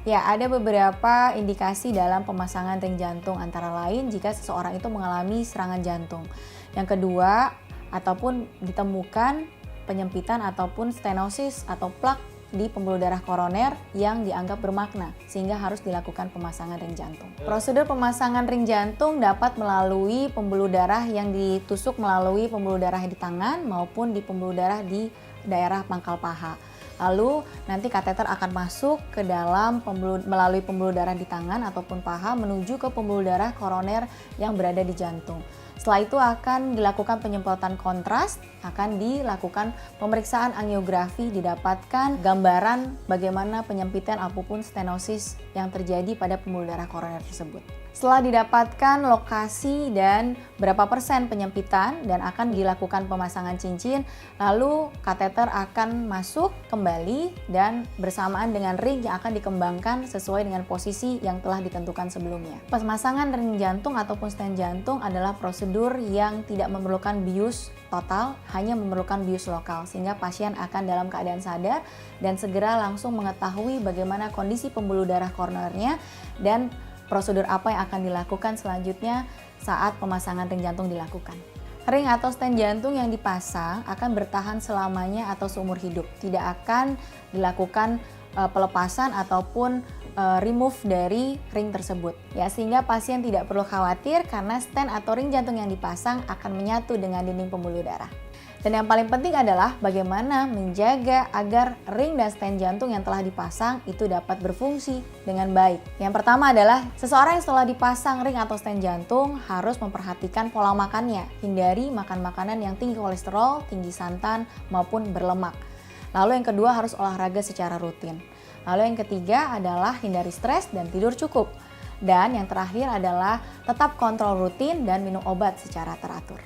Ya, ada beberapa indikasi dalam pemasangan ring jantung, antara lain jika seseorang itu mengalami serangan jantung. Yang kedua, ataupun ditemukan penyempitan ataupun stenosis atau plak di pembuluh darah koroner yang dianggap bermakna, sehingga harus dilakukan pemasangan ring jantung. Prosedur pemasangan ring jantung dapat melalui pembuluh darah yang ditusuk melalui pembuluh darah di tangan maupun di pembuluh darah di daerah pangkal paha. Lalu nanti kateter akan masuk ke dalam melalui pembuluh darah di tangan ataupun paha menuju ke pembuluh darah koroner yang berada di jantung. Setelah itu akan dilakukan penyemprotan kontras, akan dilakukan pemeriksaan angiografi, didapatkan gambaran bagaimana penyempitan ataupun stenosis yang terjadi pada pembuluh darah koroner tersebut. Setelah didapatkan lokasi dan berapa persen penyempitan dan akan dilakukan pemasangan cincin, lalu kateter akan masuk kembali dan bersamaan dengan ring yang akan dikembangkan sesuai dengan posisi yang telah ditentukan sebelumnya. Pemasangan ring jantung ataupun stent jantung adalah prosedur yang tidak memerlukan bius total, hanya memerlukan bius lokal, sehingga pasien akan dalam keadaan sadar dan segera langsung mengetahui bagaimana kondisi pembuluh darah koronernya dan prosedur apa yang akan dilakukan selanjutnya saat pemasangan ring jantung dilakukan. Ring atau stent jantung yang dipasang akan bertahan selamanya atau seumur hidup. Tidak akan dilakukan pelepasan ataupun remove dari ring tersebut. Ya, sehingga pasien tidak perlu khawatir karena stent atau ring jantung yang dipasang akan menyatu dengan dinding pembuluh darah. Dan yang paling penting adalah bagaimana menjaga agar ring dan stent jantung yang telah dipasang itu dapat berfungsi dengan baik. Yang pertama adalah seseorang yang setelah dipasang ring atau stent jantung harus memperhatikan pola makannya. Hindari makan makanan yang tinggi kolesterol, tinggi santan maupun berlemak. Lalu yang kedua harus olahraga secara rutin. Lalu yang ketiga adalah hindari stres dan tidur cukup. Dan yang terakhir adalah tetap kontrol rutin dan minum obat secara teratur.